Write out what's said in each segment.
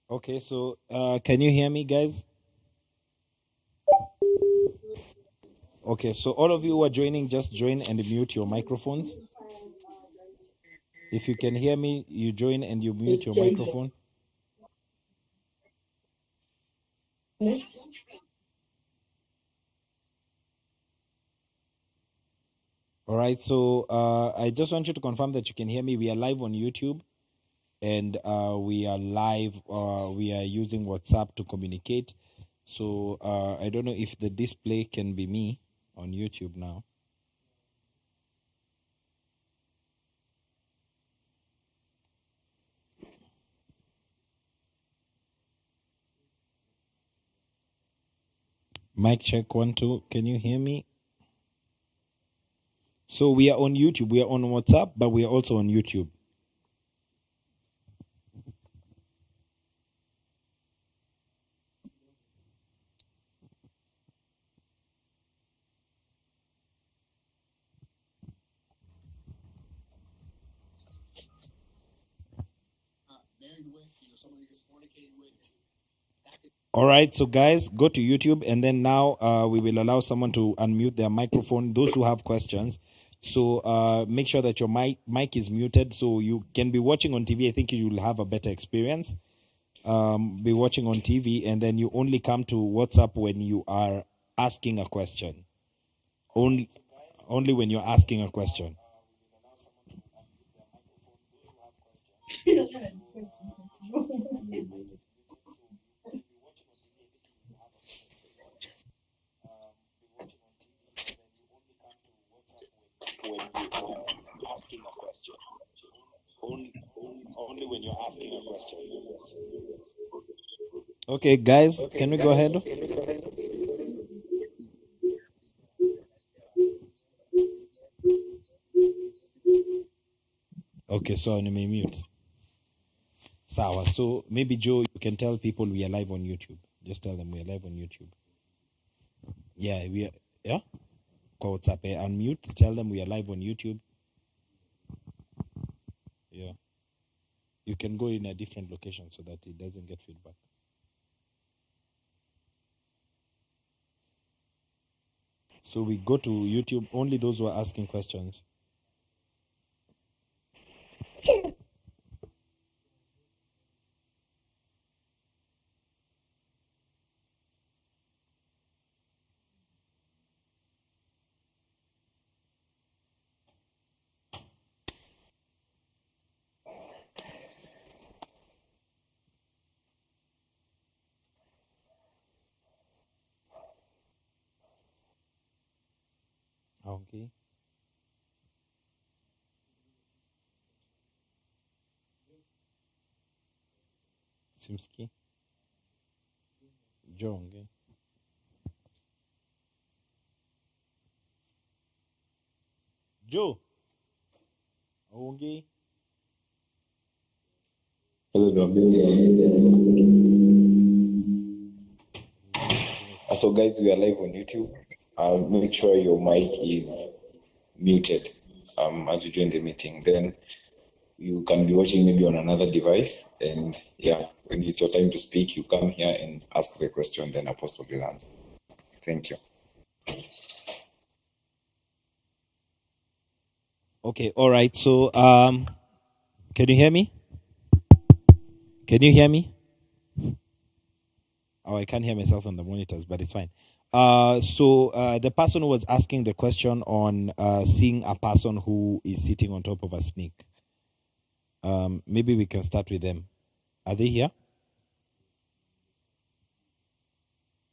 Okay, so can you hear me, guys? Okay, so all of you who are joining, just join and mute your microphones. If you can hear me, you join and you mute your microphone. All right, so I just want you to confirm that you can hear me. We are live on YouTube, and we are live. We are using WhatsApp to communicate. So I don't know if the display can be me on YouTube now. Mic check 1 2. Can you hear me? So we are on YouTube. We are on WhatsApp, but we are also on YouTube. All right, so guys, go to YouTube, and then now we will allow someone to unmute their microphone, those who have questions. So make sure that your mic is muted so you can be watching on TV. I think you will have a better experience. Be watching on TV, and then you only come to WhatsApp when you are asking a question. Only when you're asking a question. Only when you're asking a question. Okay, guys, can we go ahead? Okay, so let me mute. Sawa. So maybe Joe, you can tell people we are live on YouTube. Just tell them we are live on YouTube. Yeah, we are. Yeah. Kwa WhatsApp, unmute. Tell them we are live on YouTube. Yeah. You can go in a different location so that it doesn't get feedback. So we go to YouTube. Only those who are asking questions. Okay. Simski. Joe. Okay. Joe. Okay. So guys, we are live on YouTube. Make sure your mic is muted as you join the meeting. Then you can be watching maybe on another device, and yeah, when it's your time to speak, you come here and ask the question, then Apostle will answer. Thank you. Okay, all right. So can you hear me? Can you hear me? Oh, I can't hear myself on the monitors, but it's fine. So the person who was asking the question on seeing a person who is sitting on top of a snake. Maybe we can start with them. Are they here?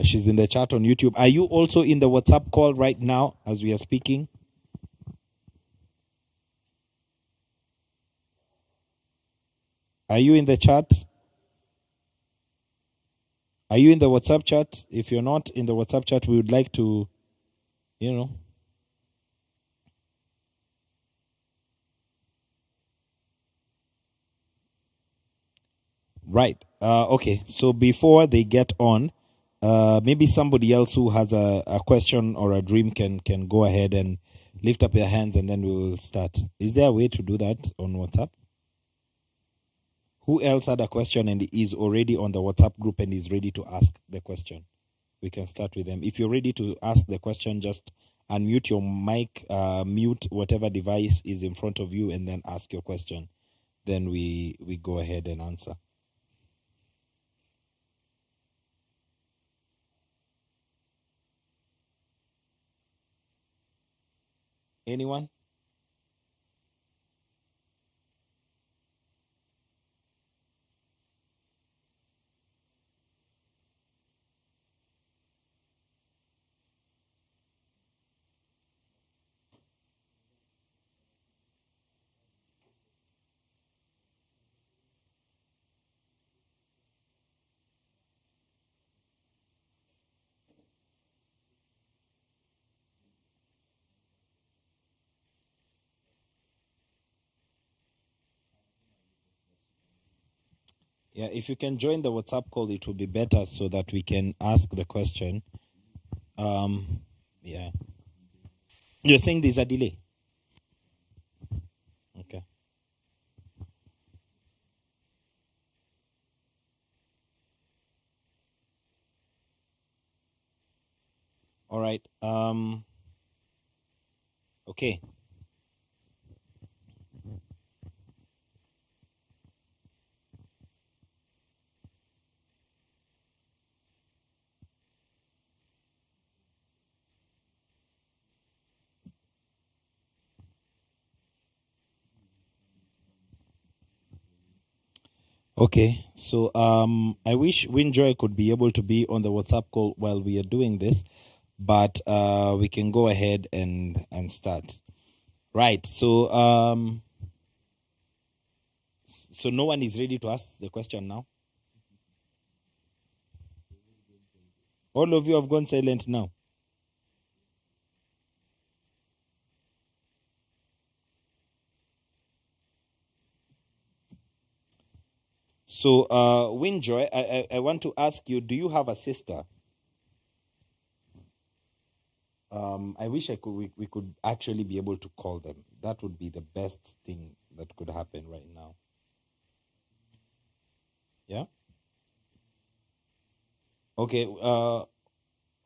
She's in the chat on YouTube. Are you also in the WhatsApp call right now as we are speaking? Are you in the chat? Are you in the WhatsApp chat? If you're not in the WhatsApp chat, we would like to, Right. Okay. So before they get on, maybe somebody else who has a question or a dream can go ahead and lift up their hands, and then we will start. Is there a way to do that on WhatsApp? Who else had a question and is already on the WhatsApp group and is ready to ask the question? We can start with them. If you're ready to ask the question, just unmute your mic, mute whatever device is in front of you, and then ask your question. Then we go ahead and answer. Anyone? Yeah, if you can join the WhatsApp call, it will be better so that we can ask the question. Yeah. You're saying there's a delay? Okay. All right. Okay. Okay. So I wish Winjoy could be able to be on the WhatsApp call while we are doing this, but we can go ahead and start. Right. So so no one is ready to ask the question now. All of you have gone silent now. So Winjoy, I want to ask you, do you have a sister? I wish we could actually be able to call them. That would be the best thing that could happen right now. Yeah? Okay,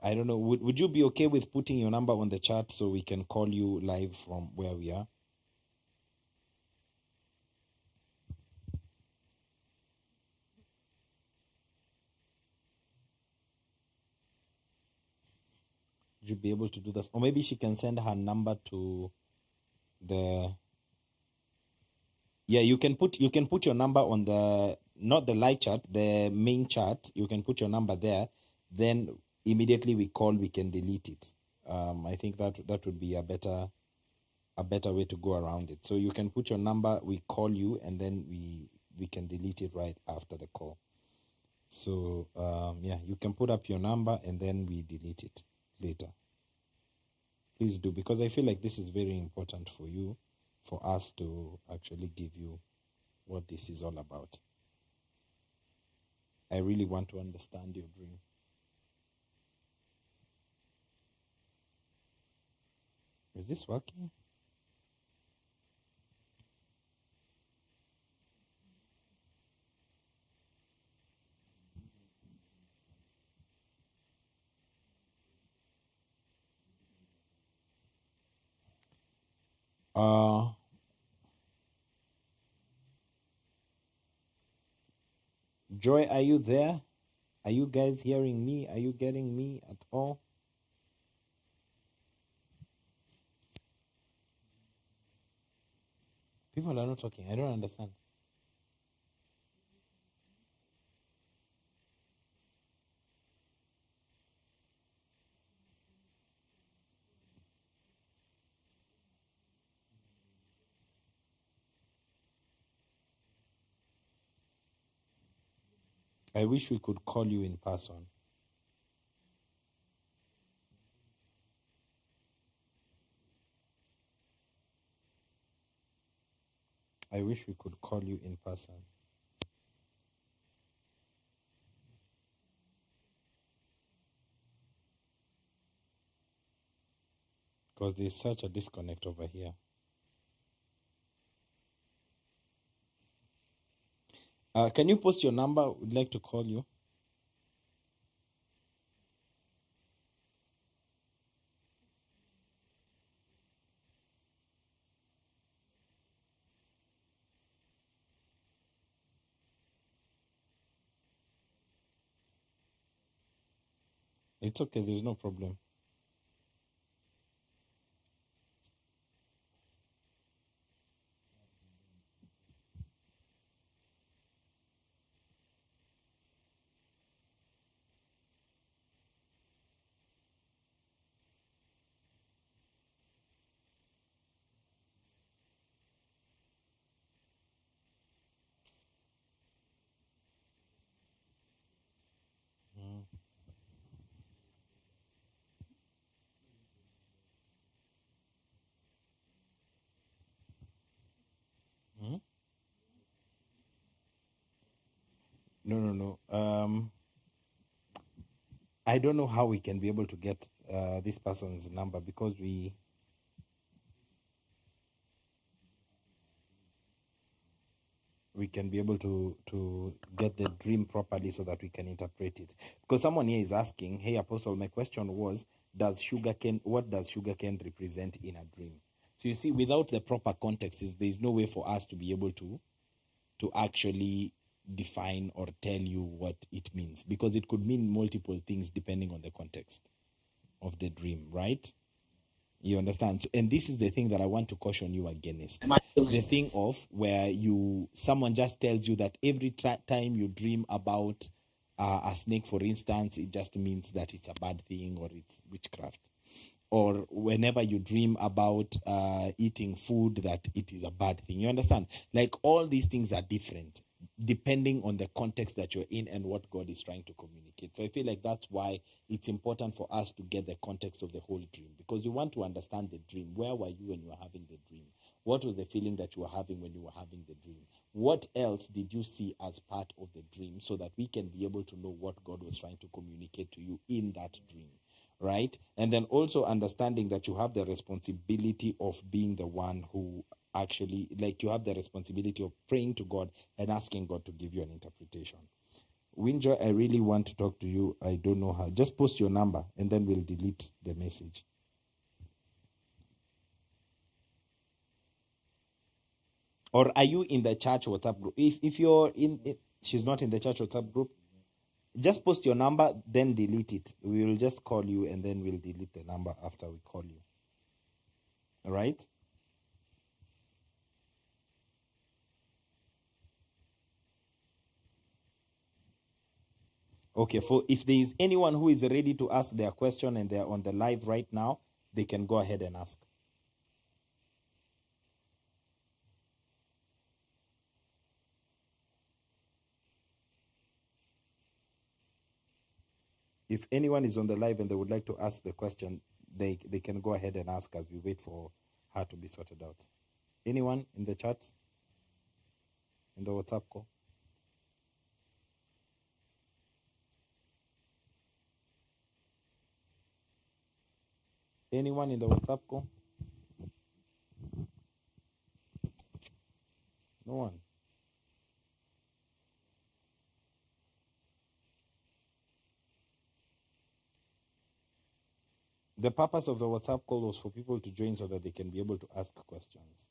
I don't know. Would you be okay with putting your number on the chat so we can call you live from where we are? Would you be able to do this? Or maybe she can send her number to the... Yeah, you can put your number on the, not the live chat, the main chat. You can put your number there. Then immediately we call, we can delete it. I think that would be a better way to go around it. So you can put your number, we call you, and then we can delete it right after the call. So yeah, you can put up your number and then we delete it later. Please do, because I feel like this is very important for you, for us to actually give you what this is all about. I really want to understand your dream. Is this working? Joy, are you there? Are you guys hearing me? Are you getting me at all? People are not talking. I don't understand. I wish we could call you in person. I wish we could call you in person. Because there's such a disconnect over here. Can you post your number? We'd like to call you. It's okay. There's no problem. Mm. Mm. No, no, no. I don't know how we can be able to get this person's number because we can be able to get the dream properly so that we can interpret it. Because someone here is asking, "Hey, Apostle, my question was, what does sugarcane represent in a dream?" So you see, without the proper context, there is no way for us to be able to actually define or tell you what it means, because it could mean multiple things depending on the context of the dream, right? You understand? So, and this is the thing that I want to caution you against. The thing of where someone just tells you that every time you dream about a snake, for instance, it just means that it's a bad thing or it's witchcraft. Or whenever you dream about eating food, that it is a bad thing. You understand? Like, all these things are different depending on the context that you're in and what God is trying to communicate. So I feel like that's why it's important for us to get the context of the whole dream, because we want to understand the dream. Where were you when you were having the dream? What was the feeling that you were having when you were having the dream? What else did you see as part of the dream, so that we can be able to know what God was trying to communicate to you in that dream, right? And then also understanding that you have the responsibility of being the one who actually, like, you have the responsibility of praying to God and asking God to give you an interpretation. Winjoy, I really want to talk to you. I don't know how. Just post your number and then we'll delete the message. Or are you in the church WhatsApp group? If you're she's not in the church WhatsApp group, just post your number, then delete it. We will just call you and then we'll delete the number after we call you. All right? Okay, for if there is anyone who is ready to ask their question and they're on the live right now, they can go ahead and ask. If anyone is on the live and they would like to ask the question, they can go ahead and ask as we wait for her to be sorted out. Anyone in the chat, in the WhatsApp call? Anyone in the WhatsApp call? No one. The purpose of the WhatsApp call was for people to join so that they can be able to ask questions.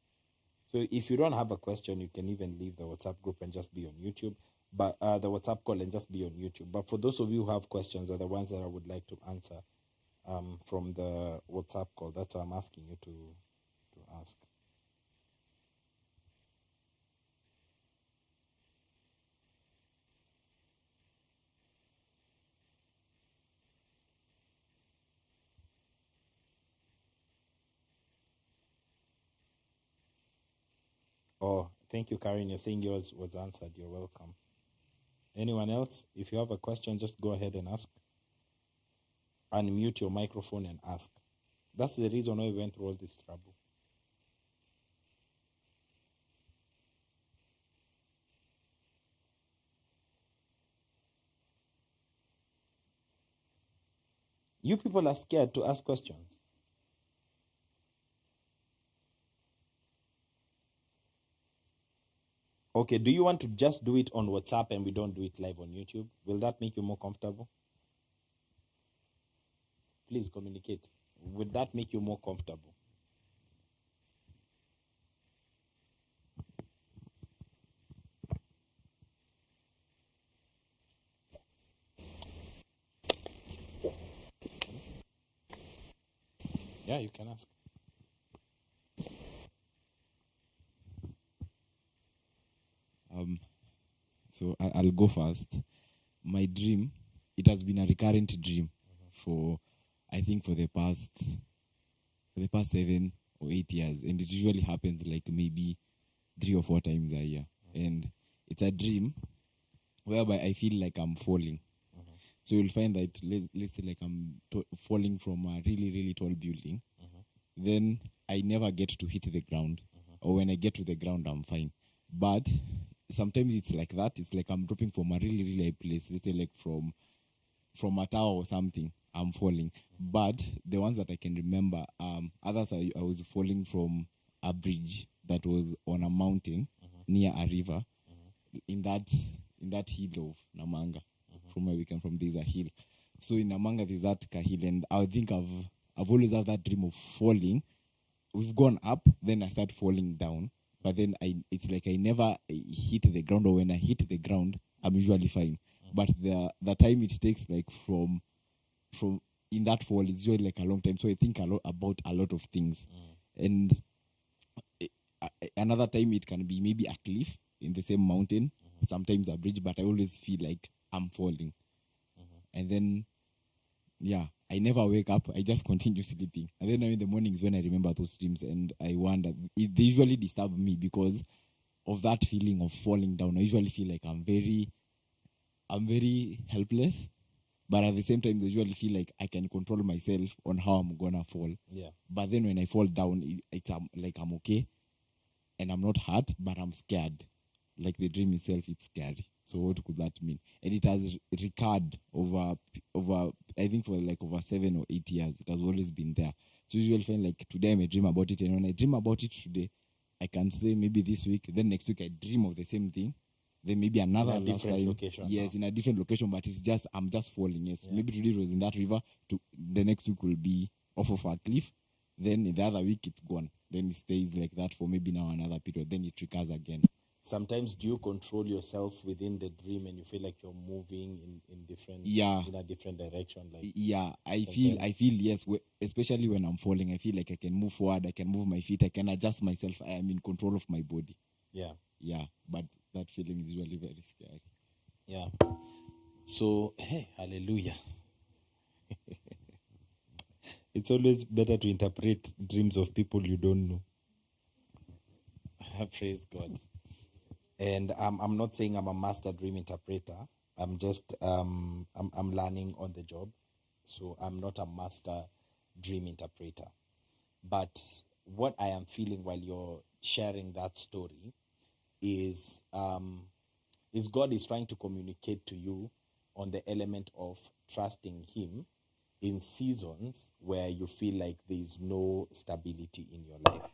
So if you don't have a question, you can even leave the WhatsApp group and just be on YouTube, but the WhatsApp call and just be on YouTube. But for those of you who have questions, are the ones that I would like to answer from the WhatsApp call. That's why I'm asking you to ask. Oh, thank you, Karen. You're saying yours was answered. You're welcome. Anyone else? If you have a question, just go ahead and ask. Unmute your microphone and ask. That's the reason why we went through all this trouble. You people are scared to ask questions. Okay, do you want to just do it on WhatsApp and we don't do it live on YouTube? Will that make you more comfortable? Please communicate. Would that make you more comfortable? Yeah, you can ask. So I'll go first. My dream, it has been a recurrent dream for, I think, for the past 7 or 8 years, and it usually happens like maybe 3 or 4 times a year. And it's a dream whereby I feel like I'm falling. So you'll find that, let's say, like I'm falling from a really, really tall building. Then I never get to hit the ground, or when I get to the ground, I'm fine. But sometimes it's like that. It's like I'm dropping from a really, really high place. Let's say like from a tower or something, I'm falling. But the ones that I can remember, others I was falling from a bridge that was on a mountain near a river. In that hill of Namanga, from where we come from, there's a hill. So in Namanga there's that hill, and I think I've always had that dream of falling. We've gone up, then I start falling down, but then it's like I never hit the ground, or when I hit the ground, I'm usually fine. But the time it takes, like from in that fall, is usually like a long time. So I think about a lot of things, and another time it can be maybe a cliff in the same mountain, sometimes a bridge, but I always feel like I'm falling. And then, yeah, I never wake up. I just continue sleeping. And then in the mornings when I remember those dreams, and I wonder, they usually disturb me because of that feeling of falling down. I usually feel like I'm very helpless, but at the same time, I usually feel like I can control myself on how I'm gonna fall. Yeah. But then when I fall down, it's like I'm okay, and I'm not hurt, but I'm scared. Like the dream itself, it's scary. So what could that mean? And it has recurred over I think for like over 7 or 8 years. It has always been there. So usually find like today I may dream about it, and when I dream about it today, I can say maybe this week, then next week I dream of the same thing. Then maybe another in a different time, location. yes, in a different location, but it's just I'm just falling. Yes, Yeah. maybe today it was in that river. The next week will be off of a cliff. Then the other week it's gone. Then it stays like that for maybe now another period. Then it recurs again. Sometimes do you control yourself within the dream and you feel like you're moving in a different direction? Like I feel yes, especially when I'm falling, I feel like I can move forward, I can move my feet, I can adjust myself. I am in control of my body. Yeah, but that feeling is usually very scary. Yeah. So, hey, hallelujah. It's always better to interpret dreams of people you don't know. Praise God. And I'm not saying I'm a master dream interpreter. I'm just I'm learning on the job. So I'm not a master dream interpreter. But what I am feeling while you're sharing that story is God is trying to communicate to you on the element of trusting Him in seasons where you feel like there is no stability in your life.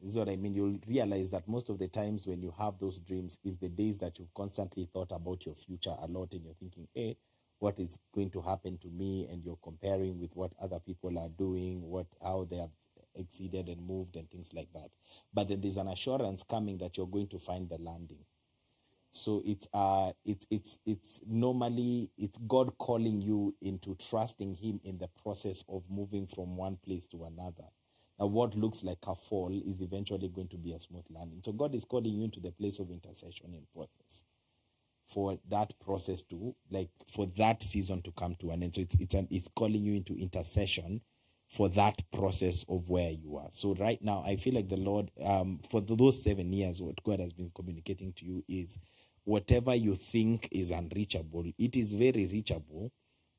This is what I mean. You'll realize that most of the times when you have those dreams is the days that you've constantly thought about your future a lot, and you're thinking, hey, what is going to happen to me? And you're comparing with what other people are doing, how they have exceeded and moved and things like that. But then there's an assurance coming that you're going to find the landing. So it's normally it's God calling you into trusting Him in the process of moving from one place to another. Now, what looks like a fall is eventually going to be a smooth landing. So God is calling you into the place of intercession and process for that process to, like, for that season to come to an end. So it's calling you into intercession for that process of where you are. So right now, I feel like the Lord, for those 7 years, what God has been communicating to you is whatever you think is unreachable, it is very reachable,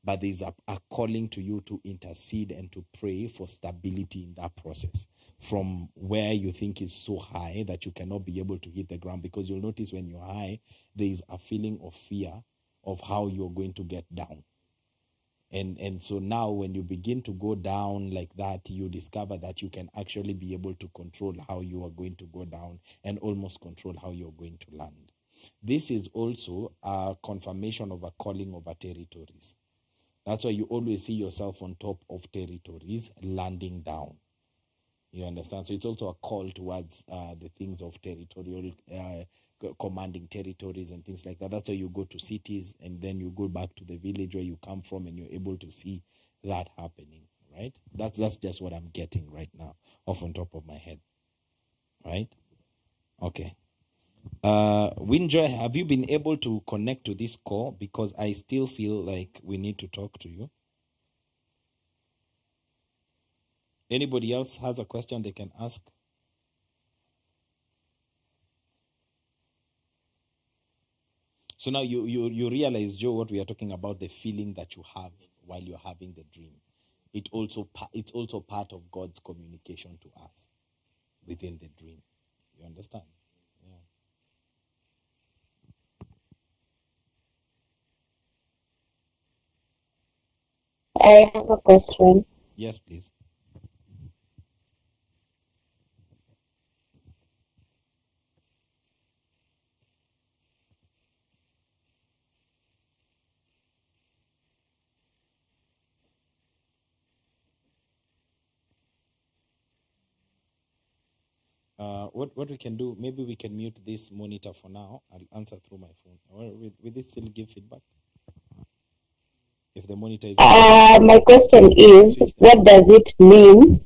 but there's a calling to you to intercede and to pray for stability in that process from where you think is so high that you cannot be able to hit the ground, because you'll notice when you're high, there is a feeling of fear of how you're going to get down. And so now when you begin to go down like that, you discover that you can actually be able to control how you are going to go down and almost control how you're going to land. This is also a confirmation of a calling over territories. That's why you always see yourself on top of territories, landing down. You understand? So it's also a call towards the things of territorial, commanding territories and things like that. That's why you go to cities and then you go back to the village where you come from and you're able to see that happening, right? That's just what I'm getting right now off on top of my head, right? Okay. Winjoy, have you been able to connect to this call? Because I still feel like we need to talk to you. Anybody else has a question they can ask? So now you realize, Joe, what we are talking about, the feeling that you have while you're having the dream. It's also part of God's communication to us within the dream. You understand? I have a question. Yes, please. What we can do, maybe we can mute this monitor for now. I'll answer through my phone. Will it still give feedback? If the monitor is my question is, what does it mean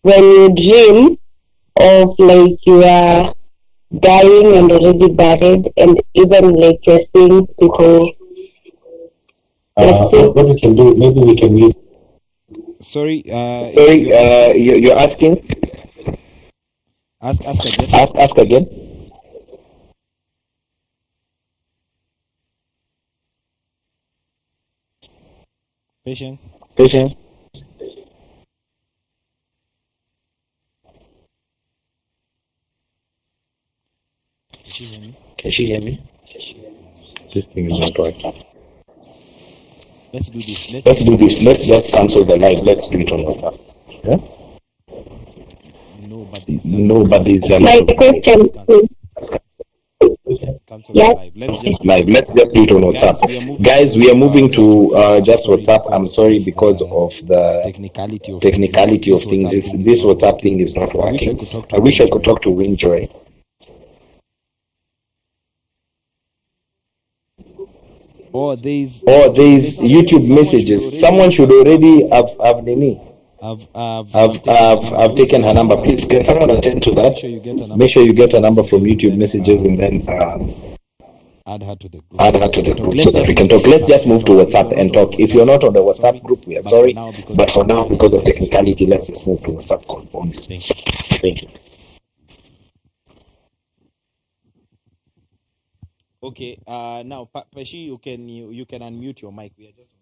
when you dream of like you are dying and already buried, and even like you're seeing people? What we can do, maybe we can mute. Sorry, You're asking? Ask again. Ask again. Patient. Patient. Can she hear me? Can she hear me? This thing is not working. Let's do this. Let's do this. Let's just cancel the live. Let's do it on WhatsApp. Yeah? No, but there's No, but there's My question is, cancel yes. the live. Let's just live. Let's just do it on WhatsApp. Guys, we are moving to just WhatsApp. I'm sorry because of the technicality of technicality of things. This WhatsApp thing is not I wish I working. could talk to I wish I Winjoy. could talk to Winjoy. Or there's YouTube messages. Someone should already have Nini. I've taken her number. Please, can someone attend to that? Make sure you get a number from YouTube messages and then add her to the group. add her to the group so that we can talk. Let's just move to WhatsApp and talk. If you're not on the WhatsApp group, we are sorry. But for now, because of technicality, let's just move to WhatsApp call only. Thank you. Thank you. Okay. Now, Pashi, you can unmute your mic. We are just